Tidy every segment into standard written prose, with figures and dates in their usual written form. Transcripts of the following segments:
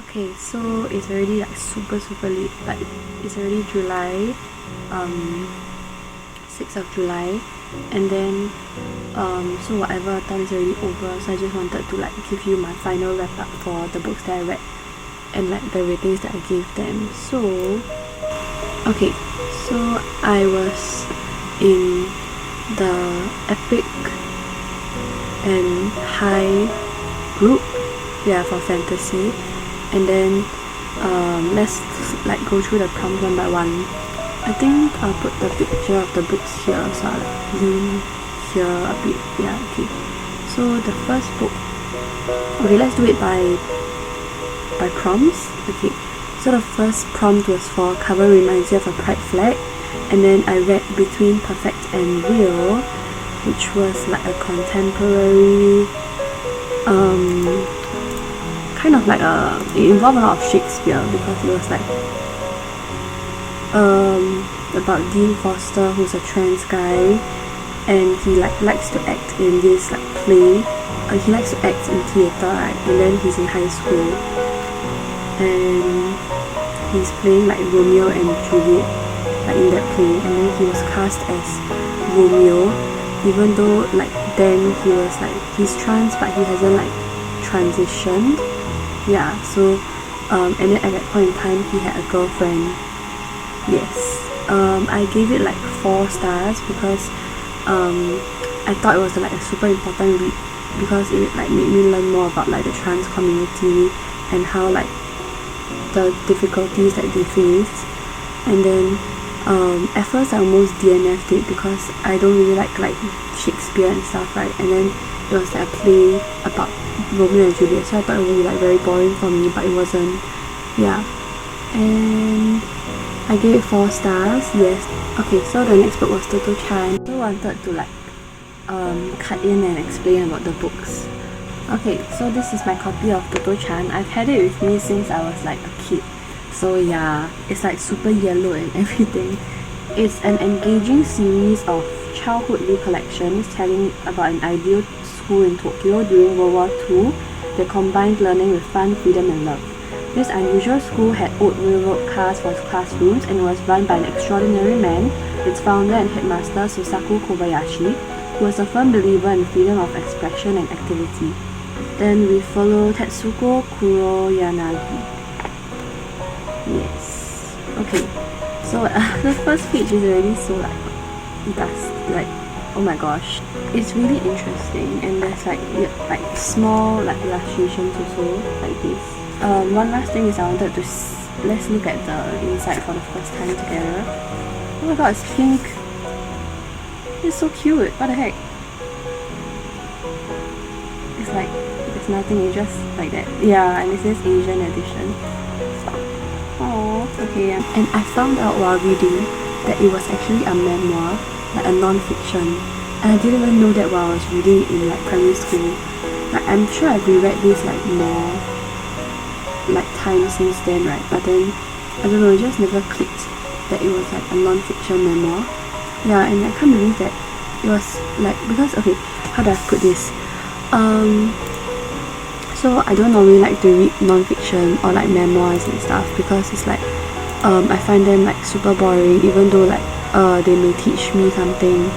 Okay, so it's already like super late. Like it's already July, 6th of July, and then so whatever time is already over. So I just wanted to like give you my final wrap up for the books that I read and like the ratings that I gave them. So okay, so I was in the epic and high group, yeah, for fantasy. And then let's like go through the prompts one by one. I think I'll put the picture of the books here, so I'll like zoom here a bit. Yeah, okay. So the first book, okay, let's do it by prompts. Okay, so the first prompt was for cover reminds you of a pride flag, and then I read Between Perfect and Real, which was like a contemporary kind of like it involved a lot of Shakespeare, because it was like about Dean Foster, who's a trans guy, and he like likes to act in this like play. He likes to act in theatre, right? And then he's in high school, and he's playing like Romeo and Juliet, like in that play, and then he was cast as Romeo, even though like then he was like he's trans, but he hasn't like transitioned. Yeah, so and then at that point in time he had a girlfriend. Yes. I gave it like 4 stars because I thought it was like a super important read, because it like made me learn more about like the trans community and how like the difficulties that they face. And then at first I almost DNF'd it because I don't really like Shakespeare and stuff, right? And then it was like a play about Romeo and Juliet, so I thought it would be like very boring for me, but it wasn't. Yeah. And I gave it 4 stars, yes. Okay, so the next book was Toto-chan. So I wanted to like cut in and explain about the books. Okay, so this is my copy of Toto-chan. I've had it with me since I was like a kid. So yeah, it's like super yellow and everything. It's an engaging series of childhood recollections telling about an ideal school in Tokyo during World War II that combined learning with fun, freedom and love. This unusual school had old railroad cars for classrooms and was run by an extraordinary man, its founder and headmaster Susaku Kobayashi, who was a firm believer in freedom of expression and activity. Then we follow Tetsuko Kuroyanagi. Yes. Okay. So the first page is already so like oh my gosh, it's really interesting, and there's like small like illustrations also like this. One last thing is I wanted to let's look at the inside for the first time together. Oh my god, it's pink. It's so cute. What the heck? It's like there's nothing, it's just like that. Yeah, and it says Asian edition. Oh, okay, yeah. And I found out while reading that it was actually a memoir, like a non-fiction. And I didn't even know that while I was reading it in like primary school. Like I'm sure I've reread this like more like time since then, right? But then I don't know, it just never clicked that it was like a non-fiction memoir. Yeah, and I can't believe that it was like, because okay, how do I put this? So I don't normally like to read non-fiction or like memoirs and stuff, because it's like I find them like super boring, even though like they may teach me something.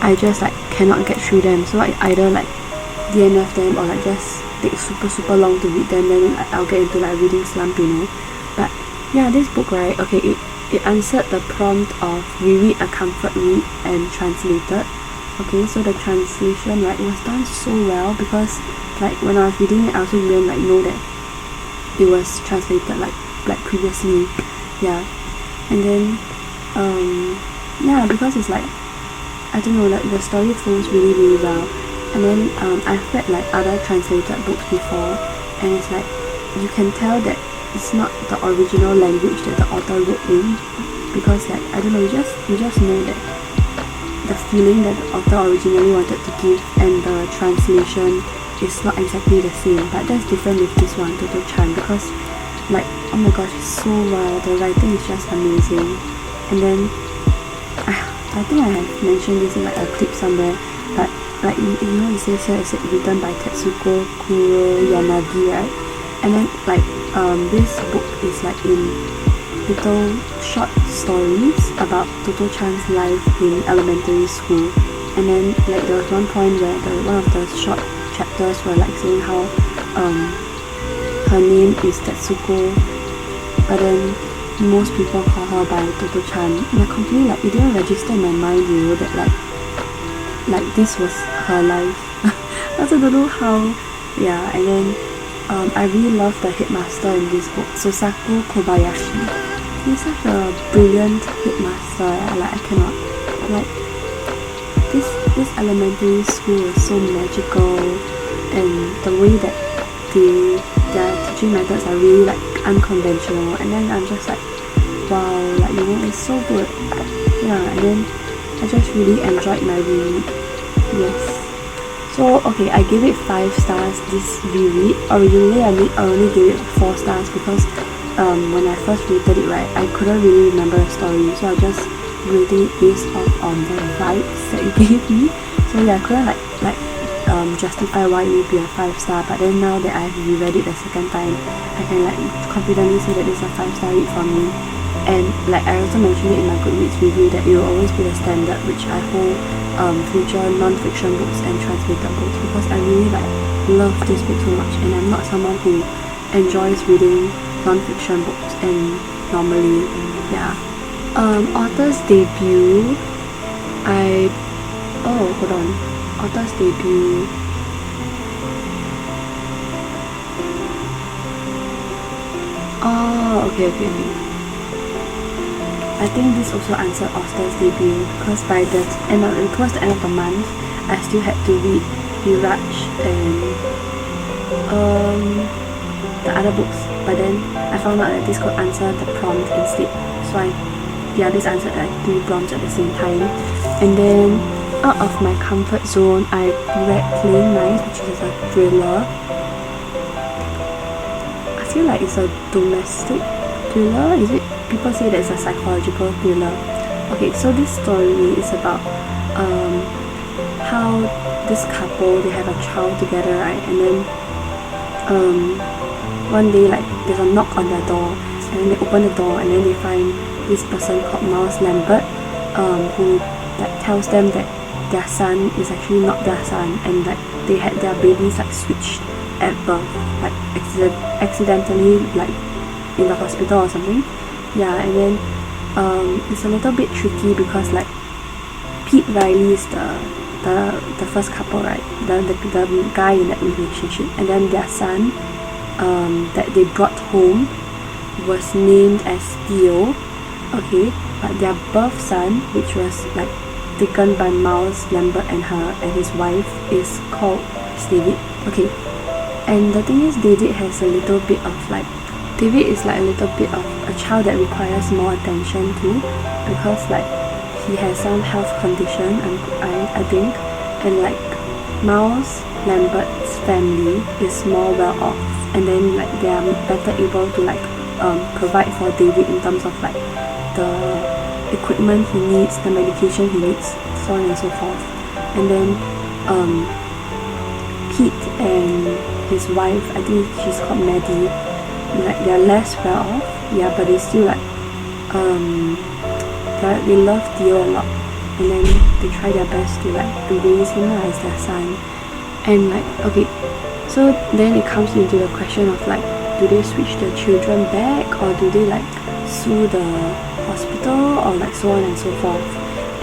I just like cannot get through them, so I either like DNF them or like just take super long to read them, then I'll get into like reading slump, you know. But yeah, this book, right, okay, it answered the prompt of reread a comfort read and translated. Okay, so the translation, right, it was done so well, because like when I was reading it I also didn't like know that it was translated like previously. Yeah. And then yeah, because it's like I don't know, like the story flows really well. And then I've read like other translated books before, and it's like you can tell that it's not the original language that the author wrote in, because like I don't know, you just know that the feeling that the author originally wanted to give and the translation is not exactly the same. But that's different with this one, Toto-chan, because like oh my gosh, it's so well, the writing is just amazing. And then I think I have mentioned this in like a clip somewhere, but like you know, it says here, it's written by Tetsuko Kuroyanagi, right? And then like this book is like in little short stories about Toto-chan's life in elementary school. And then like there was one point where one of the short chapters were like saying how her name is Tetsuko, but then most people call her by Toto-chan. And I completely like, it didn't register in my mind, you know, that like this was her life. I also don't know how. Yeah, and then I really love the headmaster in this book, Susaku Kobayashi. He's such a brilliant headmaster. I cannot, like, this elementary school is so magical, and the way that their teaching methods are really like unconventional, and then I'm just like, wow, like, you know, it's so good. Yeah, and then I just really enjoyed my reread. Yes. So okay, I gave it 5 stars this reread. Originally I only gave it 4 stars because when I first rated it, right, I couldn't really remember the story, so I just rating it based off on the vibes that it gave me. So yeah, I couldn't justify why it would be a 5-star, but then now that I've reread it the second time, I can like confidently say that it's a 5-star read for me. And like I also mentioned it in my Goodreads review that it will always be the standard which I hold future non-fiction books and translated books, because I really like love this book so much, and I'm not someone who enjoys reading non-fiction books, and normally, yeah. Author's debut, hold on. Author's debut. Oh, okay. I think this also answered author's debut, because by the towards the end of the month, I still had to read Viraj and the other books, but then I found out that this could answer the prompt instead. So this answered like 3 prompts at the same time. And then out of my comfort zone, I read Playing Nice, which is a thriller. I feel like it's a domestic thriller. Is it? People say that it's a psychological thriller. Okay, so this story is about how this couple, they have a child together, right? And then one day, like, there's a knock on their door, and then they open the door, and then they find this person called Miles Lambert, who like tells them that their son is actually not their son, and like they had their babies like switched at birth, like accidentally, like in the hospital or something. Yeah, and then it's a little bit tricky because like Pete Riley is the first couple, right? The guy in that relationship, and then their son that they brought home was named as Theo. Okay, but their birth son, which was like taken by Miles Lambert and his wife, is called David. Okay, and the thing is, David is like a little bit of a child that requires more attention too, because like he has some health condition, I think, and like Miles Lambert's family is more well off, and then like they are better able to like provide for David in terms of like the equipment he needs, the medication he needs, so on and so forth. And then Pete and his wife, I think she's called Maddie, like they're less well off, yeah, but they still like they love Theo a lot, and then they try their best to like to raise him as their son. And like, okay, so then it comes into the question of like, do they switch the children back, or do they like sue the hospital, or like so on and so forth?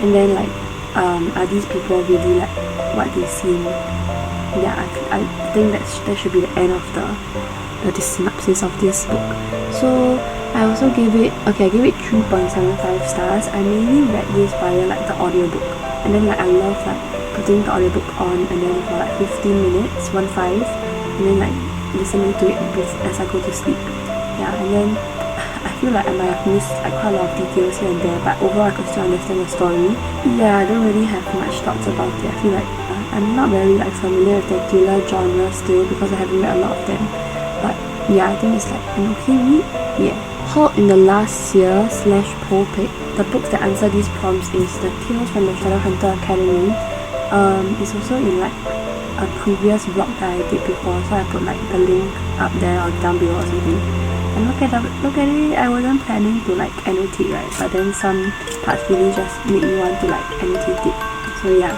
And then like are these people really like what they seem? Yeah, I think that should be the end of the synopsis of this book. So I also gave it, I gave it 3.75 stars. I mainly read this via like the audiobook, and then like I love like putting the audiobook on and then for like 15 minutes, 1-5, and then like listening to it as I go to sleep. Yeah, and then I feel like I might have missed like quite a lot of details here and there, but overall I could still understand the story. Yeah, I don't really have much thoughts about it. I feel like I'm not very like familiar with the thriller genre still, because I haven't read a lot of them. But yeah, I think it's like an okay read. Yeah. Halt in the Last Year / Pulpit. The books that answer these prompts is the Tales from the Shadowhunter Academy. It's also in like a previous vlog that I did before, so I put like the link up there or down below or something. And look at it, I wasn't planning to like annotate, right? But then some parts really just made me want to like annotate it. So yeah.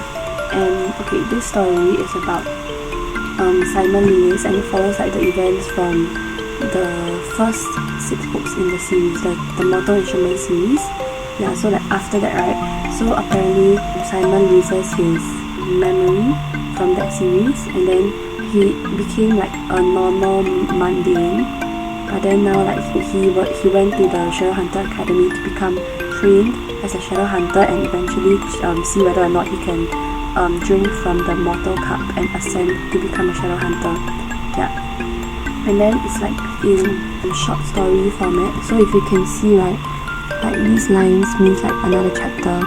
And okay, this story is about Simon Lewis, and it follows like the events from the first 6 books in the series, the Mortal Instruments series. Yeah, so like after that, right? So apparently Simon loses his memory from that series, and then he became like a normal mundane. But then now like he went to the Shadowhunter Academy to become trained as a Shadowhunter and eventually see whether or not he can drink from the Mortal Cup and ascend to become a Shadowhunter. Yeah. And then it's like in short story format, so if you can see, right, like these lines means like another chapter.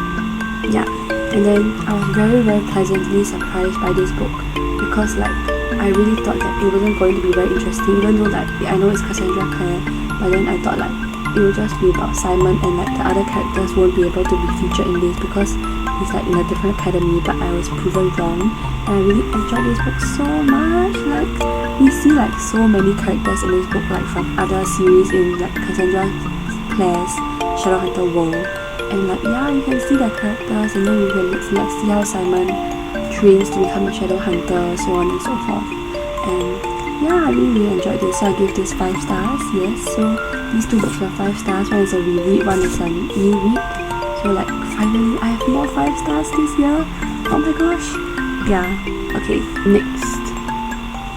Yeah. And then I was very pleasantly surprised by this book, because like I really thought that it wasn't going to be very interesting, even though like I know it's Cassandra Clare, but then I thought like it would just be about Simon and like the other characters won't be able to be featured in this because he's like in a different academy. But I was proven wrong, and I really enjoyed this book so much. Like we see like so many characters in this book, like from other series in like Cassandra Clare's Shadowhunter world, and like yeah, you can see the characters, and then you can like see how Simon trains to become a Shadowhunter, so on and so forth. And yeah, I really enjoyed this, so I give this 5 stars. Yes, so these 2 books were 5 stars. One is a reread, one is an e-read. So like finally I have more 5 stars this year. Oh my gosh. Yeah. Okay, next.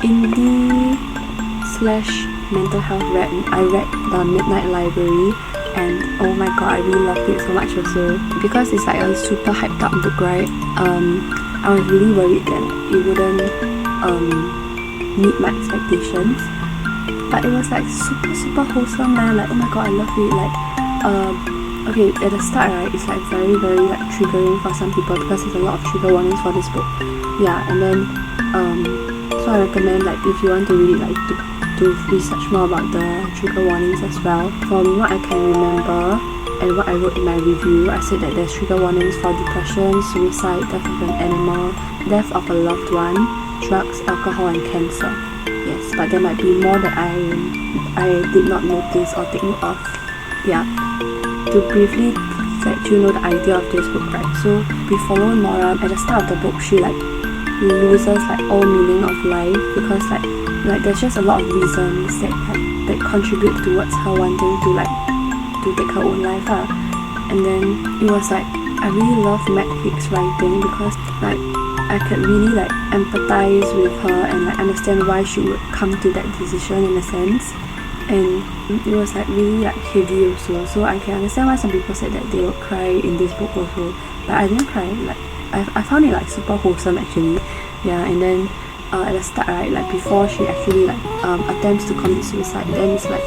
Indie / mental health read. I read The Midnight Library, and oh my god, I really loved it so much also, because it's like a super hyped up book, right? I was really worried that it wouldn't meet my expectations, but it was like super wholesome, man. Like oh my god, I love it. Like okay, at the start, right, it's like very like triggering for some people because there's a lot of trigger warnings for this book. Yeah, and then so I recommend, like, if you want to read it, like to research more about the trigger warnings as well. From what I can remember and what I wrote in my review, I said that there's trigger warnings for depression, suicide, death of an animal, death of a loved one, drugs, alcohol, and cancer. Yes, but there might be more that I did not notice or take note of. Yeah. To briefly let you know the idea of this book, right? So we follow Nora. At the start of the book, she like loses like all meaning of life, because like there's just a lot of reasons that contribute towards her wanting to take her own life. And then it was like I really love Matt Haig's writing, because like I could really like empathize with her and like understand why she would come to that decision in a sense. And it was like really like heavy also, so I can understand why some people said that they would cry in this book also, but I didn't cry. Like I found it like super wholesome actually. Yeah. And then at the start, right, like before she actually like attempts to commit suicide, then it's like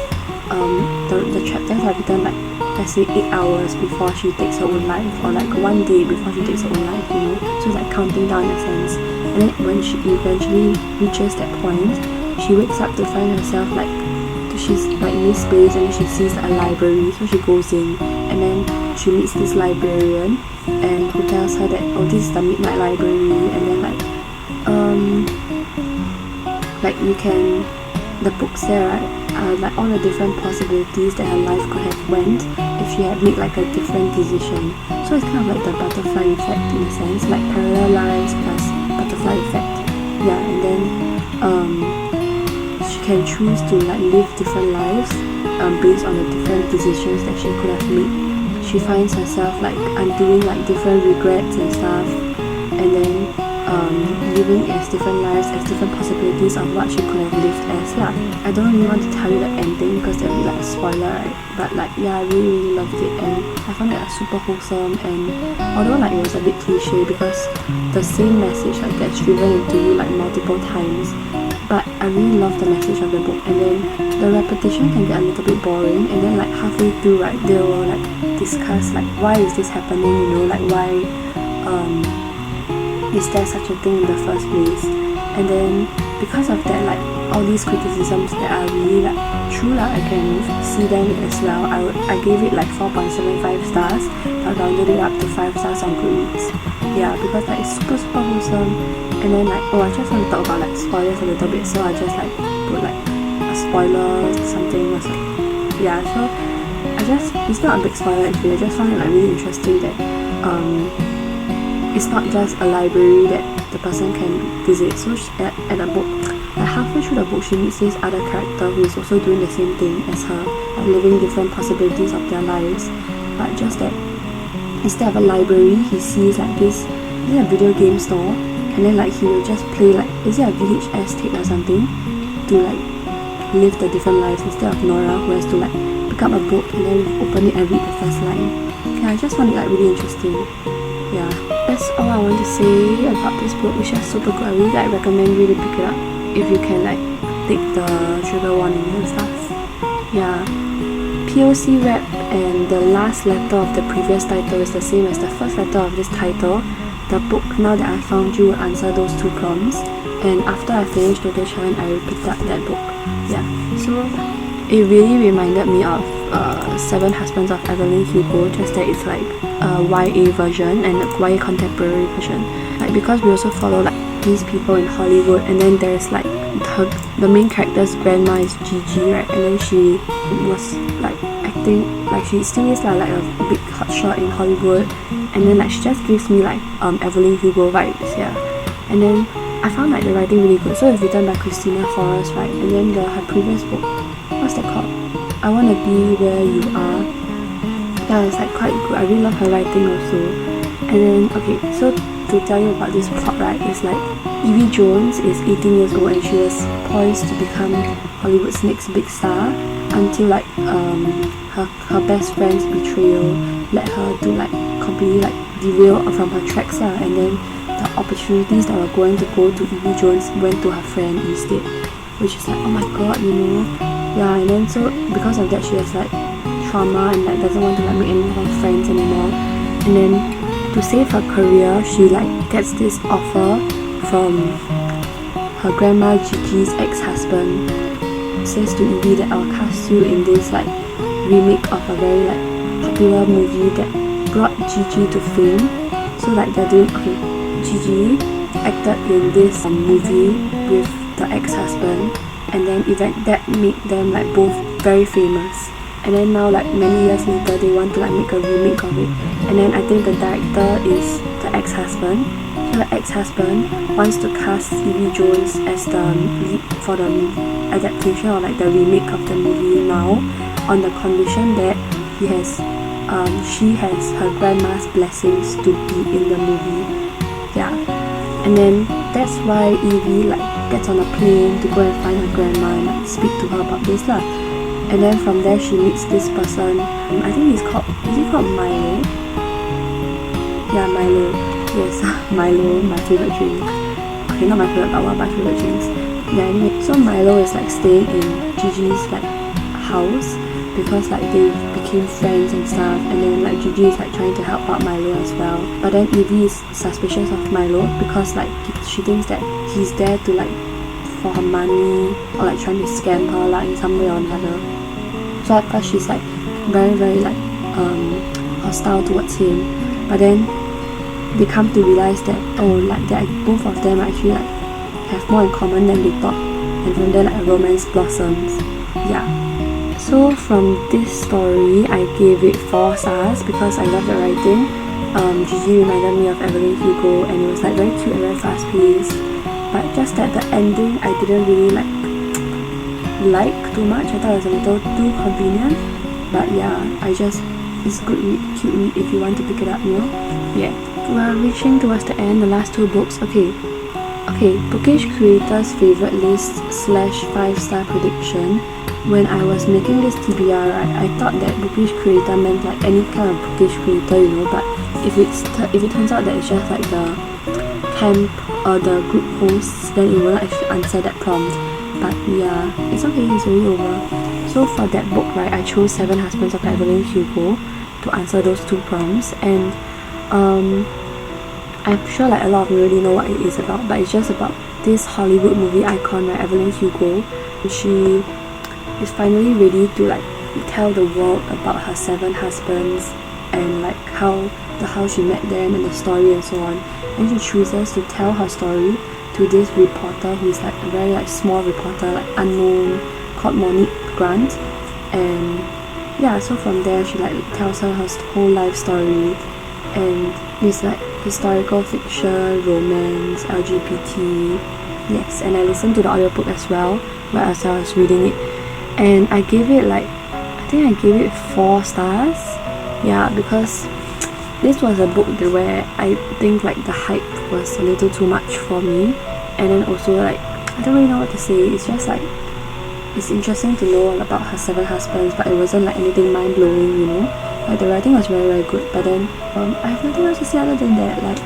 the chapters are written like, let's say 8 hours before she takes her own life, or like 1 day before she takes her own life, you know, so it's like counting down in a sense. And then when she eventually reaches that point, she wakes up to find herself like she's like in this space, and she sees a library, so she goes in, and then she meets this librarian, and who tells her that, oh, this is the Midnight Library, and then like you can, the books there, right, are like all the different possibilities that her life could have went if she had made like a different decision. So it's kind of like the butterfly effect in a sense, like parallel lives plus butterfly effect. Yeah. And then she can choose to like live different lives based on the different decisions that she could have made. She finds herself like undoing like different regrets and stuff, and then living as different lives, as different possibilities of what she could have lived as. Yeah, I don't really want to tell you the ending because that would be like a spoiler, right? But like yeah, I really loved it, and I found it like super wholesome. And although like it was a bit cliche because the same message like gets driven into you like multiple times, but I really love the message of the book. And then the repetition can get a little bit boring, and then like halfway through, right, they will like discuss like why is this happening, you know, like why is there such a thing in the first place. And then because of that, like all these criticisms that are really like true, like I can see them as well. I gave it like 4.75 stars. I rounded it up to 5 stars on Goodreads. Yeah, because like it's super super wholesome. And then like, I just want to talk about like spoilers a little bit, so I just like put like a spoiler something or something. Yeah, so it's not a big spoiler actually. I just found it like really interesting that it's not just a library that the person can visit. So at the book, like halfway through the book, she meets this other character who is also doing the same thing as her, like living different possibilities of their lives. But just that instead of a library, he sees like this a video game store, and then like he will just play like, is it a VHS tape or something, to like live the different lives instead of Nora, who has to like pick up a book and then open it and read the first line. Yeah, I just found it like really interesting. Yeah, that's all I want to say about this book, which is super good. I really like recommend you to pick it up if you can like take the trigger warning and stuff. Yeah, POC rep and the last letter of the previous title is the same as the first letter of this title. The book Now That I Found You will answer those two prompts, and after I finished Toto Chan, I picked up that book. Yeah, so it really reminded me of Seven Husbands of Evelyn Hugo, just that it's like a YA version and a YA contemporary version. Like, because we also follow like these people in Hollywood, and then there's like the main character's grandma is Gigi, right? And then she was like acting, like she still is like a big hotshot in Hollywood, and then like she just gives me like Evelyn Hugo vibes, yeah. And then I found like the writing really good. So it's written by Christina Forrest, right? And then her previous book, what's that called? I Wanna Be Where You Are. Yeah, it's like quite good. I really love her writing also. And then, okay, so to tell you about this plot, right, it's like Evie Jones is 18 years old and she was poised to become Hollywood's next big star until like her best friend's betrayal led her to like completely like derail from her tracks lah. And then the opportunities that were going to go to Evie Jones went to her friend instead, which is like, oh my god, you know. Yeah, and then so because of that she has like trauma and like doesn't want to like make any more friends anymore. And then to save her career, she like gets this offer from her grandma Gigi's ex-husband. Says to Evie that I'll cast you in this like remake of a very like popular movie that brought Gigi to fame. So like they're doing, okay, Gigi acted in this movie with the ex-husband, and then that made them like both very famous. And then now like many years later they want to like make a remake of it, and then I think the director is the ex-husband. So the ex-husband wants to cast Evie Jones as the lead for the adaptation or like the remake of the movie now, on the condition that she has her grandma's blessings to be in the movie. Yeah, and then that's why Evie like gets on a plane to go and find her grandma and like, speak to her about this lah. And then from there she meets this person. I think is he called Milo? Yeah, Milo. Yes, Milo, my favorite drink. Okay, not my favorite, but one of my favorite drinks. Yeah, anyway, so Milo is like staying in Gigi's like house because like they became friends and stuff, and then like Gigi is like trying to help out Milo as well. But then Evie is suspicious of Milo because like she thinks that he's there to like for her money or like trying to scam her like in some way or another. So at first she's like very very like hostile towards him, but then they come to realize that both of them actually like have more in common than they thought, and from there like a romance blossoms. Yeah. So from this story, I gave it 4 stars because I love the writing. Gigi reminded me of Evelyn Hugo, and it was like very cute and very fast paced. But just that the ending I didn't really like too much. I thought it was a little too convenient. But yeah, it's a good read, cute read if you want to pick it up, you know? Yeah. We're reaching towards the end, the last 2 books. Okay, Bookish Creator's favorite list / 5-star prediction. When I was making this TBR, right, I thought that Bookish Creator meant like any kind of Bookish Creator, you know, but if it turns out that it's just like the camp or the group hosts, then it won't actually answer that prompt. But yeah, it's okay, it's already over. So for that book, right, I chose Seven Husbands of Evelyn Hugo to answer those 2 prompts, and I'm sure like a lot of you already know what it is about, but it's just about this Hollywood movie icon, right, Evelyn Hugo. She is finally ready to like tell the world about her 7 husbands and like how how she met them and the story and so on. And she chooses to tell her story to this reporter who is like a very like small reporter, like unknown, called Monique Grant. And yeah, so from there she like tells her whole life story, and it's like historical fiction, romance, LGBT. Yes, and I listened to the audiobook as well as I was reading it, and I gave it like, I think I gave it 4 stars. Yeah, because this was a book where I think like the hype was a little too much for me, and then also like I don't really know what to say. It's just like it's interesting to know about her 7 husbands, but it wasn't like anything mind-blowing, you know. Like the writing was very, very good, but then I have nothing else to say other than that. Like,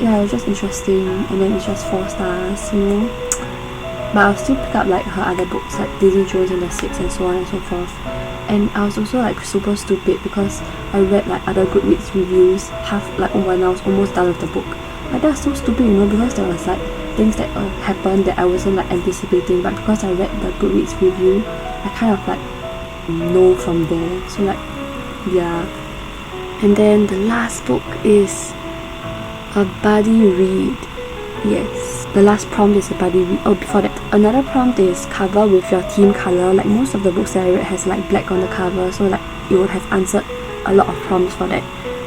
yeah, it was just interesting, and then it's just 4 stars, you know. But I'll still pick up like her other books, like Daisy Jones and the Six and so on and so forth. And I was also like super stupid because I read like other Goodreads reviews when I was almost done with the book. Like that's so stupid, you know, because there was like things that happened that I wasn't like anticipating, but because I read the Goodreads review, I kind of like know from there. So like, yeah. And then the last book is a buddy read. Yes, the last prompt is a buddy read. Oh, before that, another prompt is cover with your team color. Like most of the books that I read has like black on the cover, so like it would have answered a lot of prompts for that.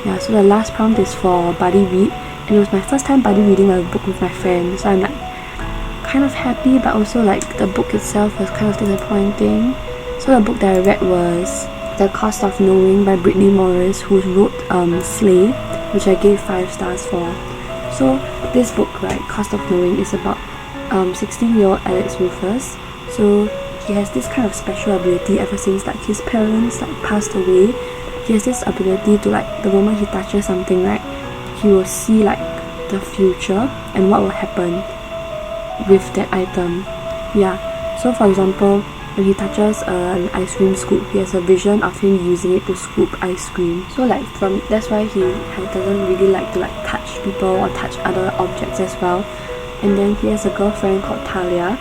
Yeah, so the last prompt is for buddy read, and it was my first time buddy reading a book with my friend, so I'm like kind of happy, but also like the book itself was kind of disappointing. So the book that I read was The Cost of Knowing by Brittany Morris, who wrote Slay, which I gave 5 stars for. So this book, right, Cost of Knowing, is about 16-year-old Alex Rufus. So he has this kind of special ability ever since like his parents like passed away. He has this ability to like the moment he touches something, right, he will see like the future and what will happen with that item. Yeah, so for example, when he touches an ice cream scoop, he has a vision of him using it to scoop ice cream. So like that's why he doesn't really like to like touch people or touch other objects as well. And then he has a girlfriend called Talia,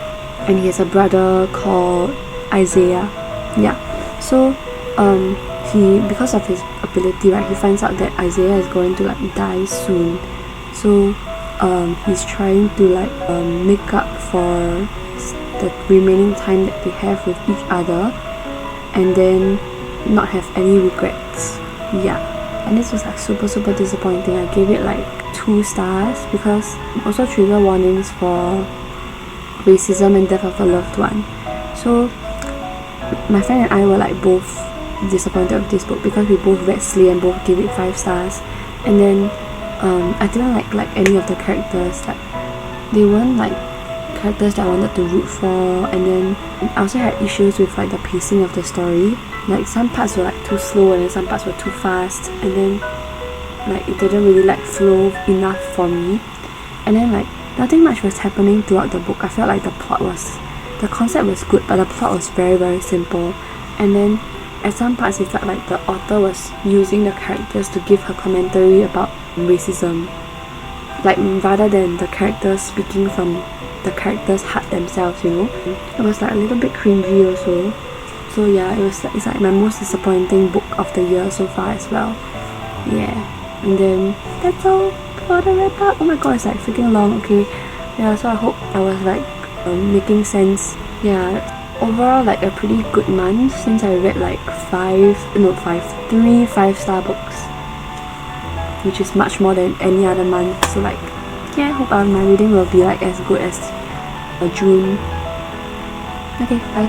and he has a brother called Isaiah. Yeah, so he, because of his ability, right, he finds out that Isaiah is going to like die soon. So he's trying to like make up for the remaining time that they have with each other, and then not have any regrets. Yeah, and this was like super disappointing. I gave it like 2 stars because also trigger warnings for racism and death of a loved one. So my friend and I were like both disappointed with this book because we both read Slay and both gave it 5 stars. And then I didn't like any of the characters. Like they weren't like characters that I wanted to root for, and then I also had issues with like the pacing of the story. Like some parts were like too slow, and then some parts were too fast, and then like it didn't really like flow enough for me. And then like nothing much was happening throughout the book. I felt like the concept was good, but the plot was very simple. And then at some parts it felt like the author was using the characters to give her commentary about racism, like rather than the characters speaking from the characters' heart themselves, you know. It was like a little bit cringy also. So yeah, it's like my most disappointing book of the year so far as well. Yeah, and then that's all for the wrap up. Oh my god, it's like freaking long. Okay, yeah, so I hope I was like making sense. Yeah, overall like a pretty good month since I read like 3 5-star books, which is much more than any other month. So like, yeah, I hope my reading will be like as good as June. Okay, bye.